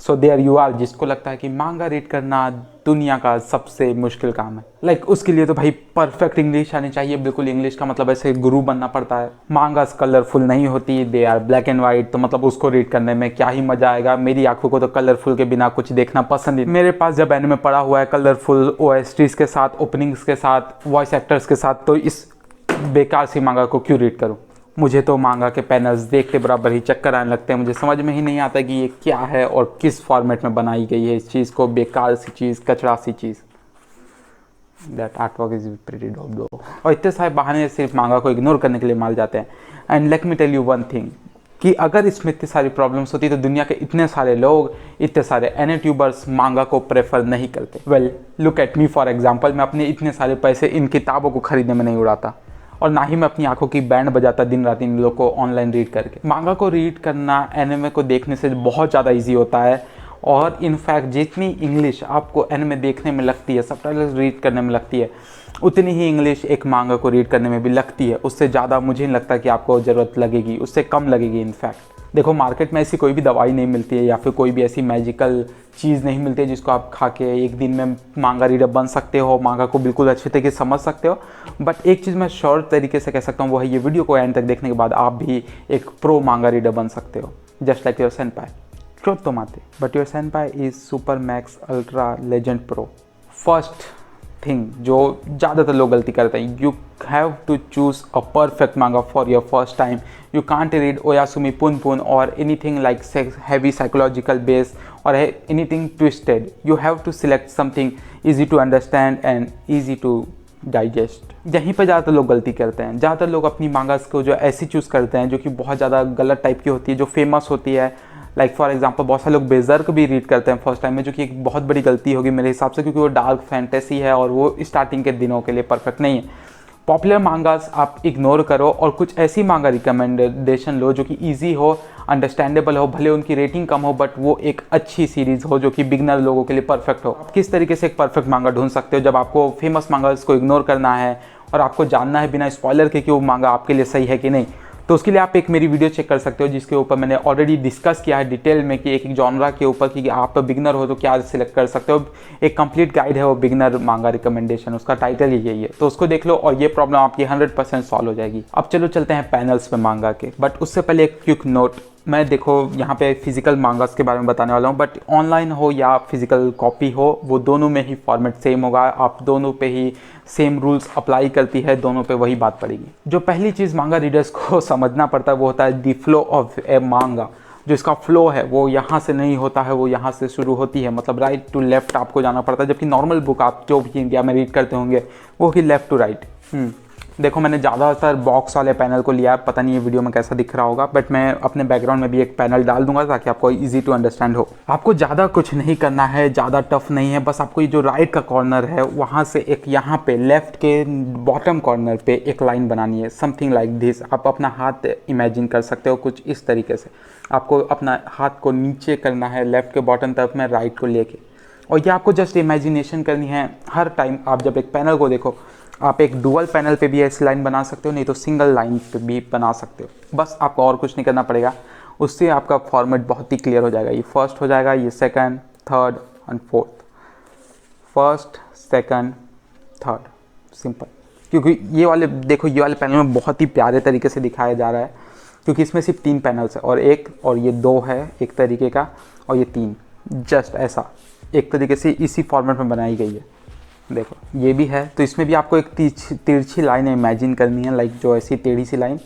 So there you are, जिसको लगता है कि मांगा रीड करना दुनिया का सबसे मुश्किल काम है। लाइक उसके लिए तो भाई परफेक्ट इंग्लिश आनी चाहिए, बिल्कुल इंग्लिश का मतलब ऐसे गुरु बनना पड़ता है। मांगास कलरफुल नहीं होती, they are black and white, तो मतलब उसको रीड करने में क्या ही मजा आएगा। मेरी आंखों को तो कलरफुल के बिना कुछ देखना पसंद ही। मेरे पास जब एनिमे पड़ा हुआ है कलरफुल ओएसटीज के साथ, ओपनिंग्स के साथ, वॉइस एक्टर्स के साथ, तो इस बेकार सी मांगा को क्यों रीड करूँ। मुझे तो मांगा के पैनल्स देखते बराबर ही चक्कर आने लगते हैं। मुझे समझ में ही नहीं आता कि ये क्या है और किस फॉर्मेट में बनाई गई है इस चीज़ को, बेकार सी चीज़, कचरा सी चीज़। That art work is pretty dope though. और इतने सारे बहाने सिर्फ मांगा को इग्नोर करने के लिए मार जाते हैं। And let me tell you one thing, कि अगर इसमें इतनी सारी प्रॉब्लम्स होती तो दुनिया के इतने सारे लोग, इतने सारे एनिट्यूबर्स मांगा को प्रेफर नहीं करते। Well look at me for example, मैं अपने इतने सारे पैसे इन किताबों को खरीदने में नहीं उड़ाता, और ना ही मैं अपनी आंखों की बैंड बजाता दिन रात इन लोगों को ऑनलाइन रीड करके। मांगा को रीड करना एनिमे को देखने से बहुत ज़्यादा इजी होता है, और इनफैक्ट जितनी इंग्लिश आपको एनिमे देखने में लगती है, सबटाइटल्स रीड करने में लगती है, उतनी ही इंग्लिश एक मांगा को रीड करने में भी लगती है। उससे ज़्यादा मुझे नहीं लगता कि आपको ज़रूरत लगेगी, उससे कम लगेगी इनफैक्ट। देखो मार्केट में ऐसी कोई भी दवाई नहीं मिलती है, या फिर कोई भी ऐसी मैजिकल चीज़ नहीं मिलती है जिसको आप खा के एक दिन में मांगा रीडर बन सकते हो, मांगा को बिल्कुल अच्छे तरीके से समझ सकते हो। बट एक चीज़ मैं श्योर तरीके से कह सकता हूँ, वो है ये वीडियो को एंड तक देखने के बाद आप भी एक प्रो मांगा रीडर बन सकते हो, जस्ट लाइक योर सेनपाई। चोट तो माते, but your senpai is super max ultra legend pro. First thing जो ज़्यादातर लोग गलती करते हैं, you have to choose a perfect manga for your first time. You can't read Oyasumi Punpun or anything like heavy psychological base or anything twisted. You have to select something easy to understand and easy to digest. यहीं पर ज़्यादातर लोग गलती करते हैं। ज़्यादातर लोग अपनी मांगास को जो ऐसी चूज़ करते हैं जो कि बहुत ज़्यादा गलत टाइप की होती है, जो फेमस होती है। लाइक फॉर एग्जांपल बहुत सारे लोग बेजर्क भी रीड करते हैं फर्स्ट टाइम में, जो कि एक बहुत बड़ी गलती होगी मेरे हिसाब से, क्योंकि वो डार्क फैंटेसी है और वो स्टार्टिंग के दिनों के लिए परफेक्ट नहीं है। पॉपुलर मांगास आप इग्नोर करो और कुछ ऐसी मांगा रिकमेंडेशन लो जो कि इजी हो, अंडरस्टैंडेबल हो, भले उनकी रेटिंग कम हो, बट वो एक अच्छी सीरीज़ हो जो कि बिगनर लोगों के लिए परफेक्ट हो। आप किस तरीके से एक परफेक्ट मांगा ढूंढ सकते हो, जब आपको फेमस मांगास को इग्नोर करना है और आपको जानना है बिना स्पॉइलर के कि वो मांगा आपके लिए सही है कि नहीं, तो उसके लिए आप एक मेरी वीडियो चेक कर सकते हो जिसके ऊपर मैंने ऑलरेडी डिस्कस किया है डिटेल में कि एक एक जॉनरा के ऊपर कि आप बिगनर हो तो क्या सिलेक्ट कर सकते हो। एक कंप्लीट गाइड है वो बिगनर मांगा रिकमेंडेशन, उसका टाइटल ही यही है, तो उसको देख लो और ये प्रॉब्लम आपकी 100% सॉल्व हो जाएगी। अब चलो चलते हैं पैनल्स पे मांगा के, बट उससे पहले एक क्विक नोट। मैं देखो यहाँ पे फिजिकल मांगास के बारे में बताने वाला हूँ, बट ऑनलाइन हो या फिजिकल कॉपी हो, वो दोनों में ही फॉर्मेट सेम होगा, आप दोनों पे ही सेम रूल्स अप्लाई करती है, दोनों पे वही बात पड़ेगी। जो पहली चीज़ मांगा रीडर्स को समझना पड़ता है वो होता है द फ्लो ऑफ ए मांगा। जो इसका फ्लो है वो यहाँ से नहीं होता है, वो यहाँ से शुरू होती है, मतलब राइट टू लेफ्ट आपको जाना पड़ता है, जबकि नॉर्मल बुक आप जो भी इंडिया में रीड करते होंगे वो ही लेफ्ट टू राइट। देखो मैंने ज़्यादातर बॉक्स वाले पैनल को लिया है, पता नहीं ये वीडियो में कैसा दिख रहा होगा, बट मैं अपने बैकग्राउंड में भी एक पैनल डाल दूंगा ताकि आपको इजी टू अंडरस्टैंड हो। आपको ज़्यादा कुछ नहीं करना है, ज़्यादा टफ नहीं है, बस आपको ये जो राइट का कॉर्नर है वहाँ से एक यहाँ पे लेफ्ट के बॉटम कॉर्नर पे एक लाइन बनानी है, समथिंग लाइक दिस। आप अपना हाथ इमेजिन कर सकते हो कुछ इस तरीके से। आपको अपना हाथ को नीचे करना है लेफ्ट के बॉटम तरफ में राइट को लेके, और ये आपको जस्ट इमेजिनेशन करनी है हर टाइम। आप जब एक पैनल को देखो, आप एक डुअल पैनल पे भी ऐसी लाइन बना सकते हो, नहीं तो सिंगल लाइन पे भी बना सकते हो। बस आपको और कुछ नहीं करना पड़ेगा, उससे आपका फॉर्मेट बहुत ही क्लियर हो जाएगा। ये फर्स्ट हो जाएगा, ये second, third and fourth, first second third, simple. क्योंकि ये वाले देखो, ये वाले पैनल में बहुत ही प्यारे तरीके से दिखाया जा रहा है, क्योंकि इसमें सिर्फ 3 पैनल्स है, और ये 2 है एक तरीके का, और ये 3, जस्ट ऐसा एक तरीके से इसी फॉर्मेट में बनाई गई है। देखो ये भी है, तो इसमें भी आपको एक तिरछी लाइन इमेजिन करनी है, लाइक जो ऐसी टेढ़ी सी लाइन,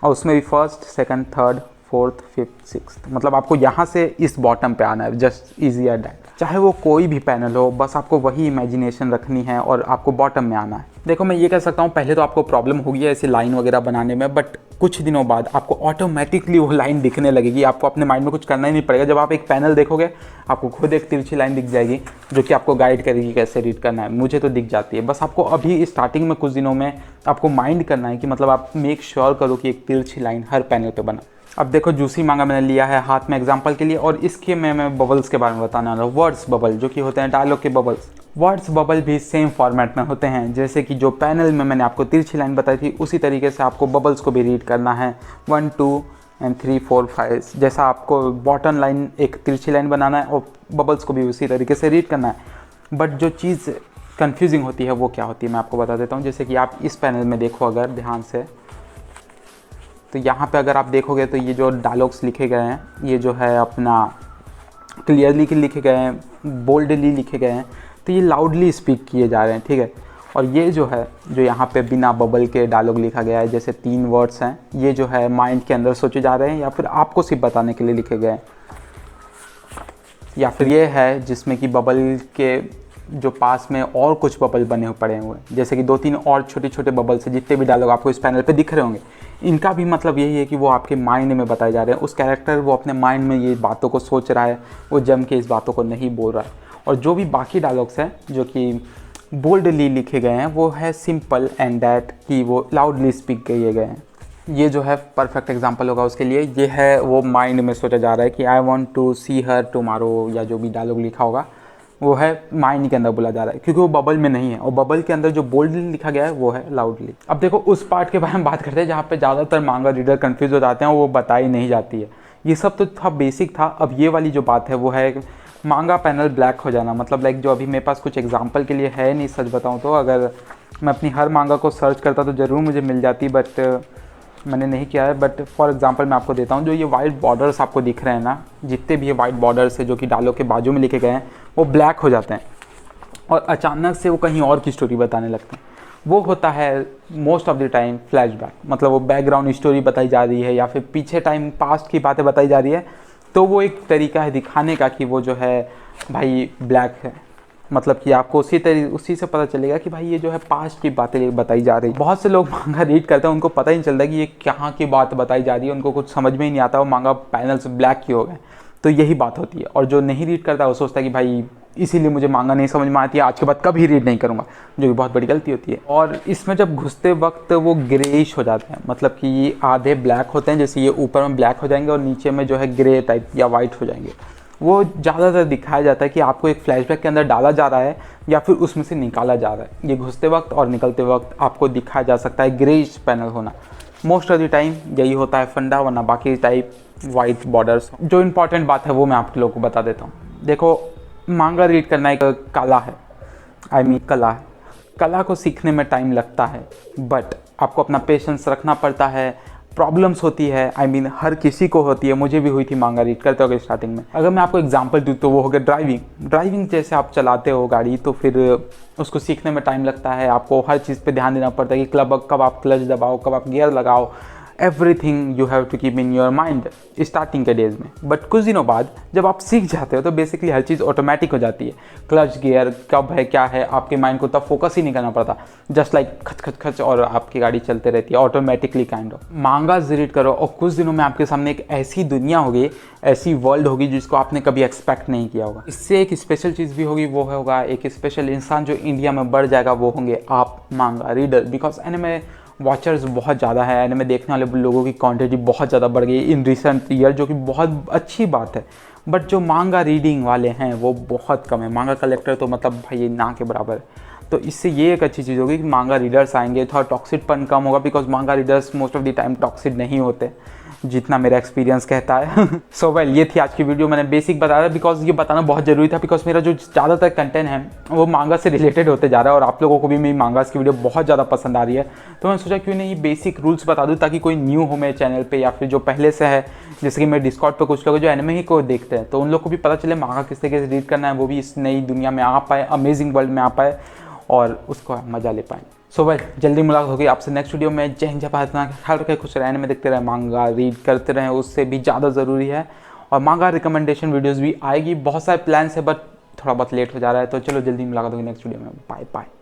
और उसमें भी first second third fourth fifth sixth, मतलब आपको यहाँ से इस बॉटम पे आना है, जस्ट इजी एट दैट। चाहे वो कोई भी पैनल हो, बस आपको वही इमेजिनेशन रखनी है और आपको बॉटम में आना है। देखो मैं ये कह सकता हूँ, पहले तो आपको प्रॉब्लम होगी ऐसी लाइन वगैरह बनाने में, बट कुछ दिनों बाद आपको ऑटोमेटिकली वो लाइन दिखने लगेगी। आपको अपने माइंड में कुछ करना ही नहीं पड़ेगा। जब आप एक पैनल देखोगे आपको खुद एक तिरछी लाइन दिख जाएगी जो कि आपको गाइड करेगी कैसे रीड करना है। मुझे तो दिख जाती है। बस आपको अभी स्टार्टिंग में कुछ दिनों में आपको माइंड करना है कि मतलब आप मेक श्योर करो कि एक तिरछी लाइन हर पैनल पे बना। अब देखो जूसी मांगा मैंने लिया है हाथ में एग्जांपल के लिए, और इसके मैं बबल्स के बारे में बताने वाला हूँ। वर्ड्स बबल जो कि होते हैं डायलॉग के बबल्स। वर्ड्स बबल भी सेम फॉर्मेट में होते हैं, जैसे कि जो पैनल में मैंने आपको तिरछी लाइन बताई थी उसी तरीके से आपको बबल्स को भी रीड करना है। 1 2 एंड 3 4 5, जैसा आपको बॉटम लाइन एक तिरछी लाइन बनाना है और बबल्स को भी उसी तरीके से रीड करना है। बट जो चीज़ कंफ्यूजिंग होती है वो क्या होती है मैं आपको बता देता हूँ। जैसे कि आप इस पैनल में देखो अगर ध्यान से, तो यहाँ पे अगर आप देखोगे तो ये जो डायलॉग्स लिखे गए हैं ये जो है अपना क्लियरली लिखे गए हैं, बोल्डली लिखे गए हैं, तो ये लाउडली स्पीक किए जा रहे हैं, ठीक है। और ये जो है जो यहाँ पे बिना बबल के डायलॉग लिखा गया है, जैसे 3 वर्ड्स हैं, ये जो है माइंड के अंदर सोचे जा रहे हैं या फिर आपको सिर्फ बताने के लिए लिखे गए हैं, या फिर ये है जिसमें कि बबल के जो पास में और कुछ बबल बने हुए पड़े हुए हैं, जैसे कि 2-3 और छोटे छोटे बबल से जितने भी डायलॉग आपको इस पैनल पे दिख रहे होंगे, इनका भी मतलब यही है कि वो आपके माइंड में बताए जा रहे हैं। उस कैरेक्टर वो अपने माइंड में ये बातों को सोच रहा है, वो जम के इस बातों को नहीं बोल रहा है। और जो भी बाकी डायलॉग्स हैं जो कि बोल्डली लिखे गए हैं वो है सिंपल एंड दैट कि वो लाउडली स्पीक किए गए हैं। ये जो है परफेक्ट एग्जांपल होगा उसके लिए। ये है वो माइंड में सोचा जा रहा है कि I want to see her tomorrow, या जो भी डायलॉग लिखा होगा वो है माइंड के अंदर बोला जा रहा है, क्योंकि वो बबल में नहीं है। और बबल के अंदर जो बोल्डली लिखा गया है वो है लाउडली। अब देखो उस पार्ट के बारे में बात करते हैं जहाँ पे ज़्यादातर मांगा रीडर कंफ्यूज हो जाते हैं, वो बताई नहीं जाती है। ये सब तो था बेसिक था। अब ये वाली जो बात है वो है मांगा पैनल ब्लैक हो जाना। मतलब लाइक जो अभी मेरे पास कुछ एग्जाम्पल के लिए है नहीं, सच बताऊँ तो अगर मैं अपनी हर मांगा को सर्च करता तो ज़रूर मुझे मिल जाती, बट मैंने नहीं किया है। बट फॉर एग्जांपल मैं आपको देता हूँ, जो ये वाइट बॉर्डर्स आपको दिख रहे हैं ना, जितने भी ये वाइट बॉर्डर्स है जो कि डायलॉग के बाजू में लिखे गए हैं वो ब्लैक हो जाते हैं और अचानक से वो कहीं और की स्टोरी बताने लगते हैं। वो होता है most of the time flashback, मतलब वो बैकग्राउंड स्टोरी बताई जा रही है या फिर पीछे टाइम पास्ट की बातें बताई जा रही है। तो वो एक तरीका है दिखाने का कि वो जो है भाई ब्लैक है, मतलब कि आपको उसी से पता चलेगा कि भाई ये जो है पास्ट की बातें बताई जा रही है। बहुत से लोग मांगा रीड करते हैं, उनको पता ही नहीं चलता कि ये कहाँ की बात बताई जा रही है, उनको कुछ समझ में ही नहीं आता वो मांगा पैनल्स ब्लैक क्यों हो गए। तो यही बात होती है। और जो नहीं रीड करता वो सोचता है कि भाई इसीलिए मुझे मांगा नहीं समझ में आती है, आज के बाद कभी रीड नहीं करूँगा, जो कि बहुत बड़ी गलती होती है। और इसमें जब घुसते वक्त वो ग्रेइश हो जाते हैं, मतलब कि ये आधे ब्लैक होते हैं, जैसे ये ऊपर में ब्लैक हो जाएंगे और नीचे में जो है ग्रे टाइप या वाइट हो जाएंगे। वो ज़्यादातर दिखाया जाता है कि आपको एक फ्लैशबैक के अंदर डाला जा रहा है या फिर उसमें से निकाला जा रहा है। ये घुसते वक्त और निकलते वक्त आपको दिखाया जा सकता है ग्रेइश पैनल होना। मोस्ट ऑफ द टाइम यही होता है फंडा, वरना बाकी टाइप वाइट बॉर्डर्स। जो इंपॉर्टेंट बात है वो मैं आप लोगों को बता देता हूँ। देखो मांगा रीड करना एक कला है, कला है। कला को सीखने में टाइम लगता है, बट आपको अपना पेशेंस रखना पड़ता है। प्रॉब्लम्स होती है, हर किसी को होती है, मुझे भी हुई थी मांगा रीड करते हो स्टार्टिंग में। अगर मैं आपको एग्जांपल दूँ तो वो हो गया ड्राइविंग जैसे आप चलाते हो गाड़ी, तो फिर उसको सीखने में टाइम लगता है। आपको हर चीज़ पे ध्यान देना पड़ता है कि कब आप क्लच दबाओ, कब आप गियर लगाओ। Everything you have to keep in your mind starting के डेज में। बट कुछ दिनों बाद जब आप सीख जाते हो तो बेसिकली हर चीज़ ऑटोमेटिक हो जाती है। क्लच गियर कब है क्या है, आपके माइंड को तब फोकस ही नहीं करना पड़ता। जस्ट लाइक खच खच खच और आपकी गाड़ी चलते रहती है ऑटोमेटिकली काइंड ऑफ। मांगा रीड करो और कुछ दिनों में आपके सामने एक ऐसी दुनिया होगी, ऐसी वर्ल्ड होगी जिसको आपने कभी एक्सपेक्ट नहीं किया होगा। इससे एक स्पेशल चीज़ भी होगी, वो होगा एक स्पेशल इंसान जो इंडिया में बढ़ जाएगा, वो होंगे आप मांगा रीडर। बिकॉज एनिमे वॉचर्स बहुत ज़्यादा है, एनिमे देखने वाले लोगों की क्वांटिटी बहुत ज़्यादा बढ़ गई इन रिसेंट ईयर, जो कि बहुत अच्छी बात है। बट जो मांगा रीडिंग वाले हैं वो बहुत कम है। मांगा कलेक्टर तो मतलब भाई ना के बराबर है। तो इससे ये एक अच्छी चीज़ होगी कि मांगा रीडर्स आएंगे, थोड़ा टॉक्सिकपन कम होगा। बिकॉज मांगा readers most of the time toxic नहीं होते, जितना मेरा एक्सपीरियंस कहता है। सो वेल, ये थी आज की वीडियो। मैंने बेसिक बताया बिकॉज ये बताना बहुत ज़रूरी था, बिकॉज मेरा जो ज़्यादातर कंटेंट है वो मांगा से रिलेटेड होते जा रहा है और आप लोगों को भी मेरी मांगास की वीडियो बहुत ज़्यादा पसंद आ रही है। तो मैंने सोचा क्यों नहीं ये बेसिक रूल्स बता दूँ, ताकि कोई न्यू हो मेरे चैनल पे या फिर जो पहले से है, जैसे कि मेरे डिस्कॉर्ड पे कुछ लोग जो एनिमे ही को देखते हैं, तो उन लोग को भी पता चले मांगा किस तरीके से रीड करना है, वो भी इस नई दुनिया में आ पाए, अमेजिंग वर्ल्ड में आ पाए और उसको मज़ा ले पाएँ। सो भाई जल्दी मुलाकात होगी आपसे नेक्स्ट वीडियो में। जय हिंद, जय भारत, ख्याल रखें, खुश रहने में देखते रहे, मांगा रीड करते रहें, उससे भी ज़्यादा ज़रूरी है। और मांगा रिकमेंडेशन वीडियोस भी आएगी, बहुत सारे प्लान्स है बट थोड़ा बहुत लेट हो जा रहा है। तो चलो जल्दी मुलाकात होगी नेक्स्ट वीडियो में। Bye bye.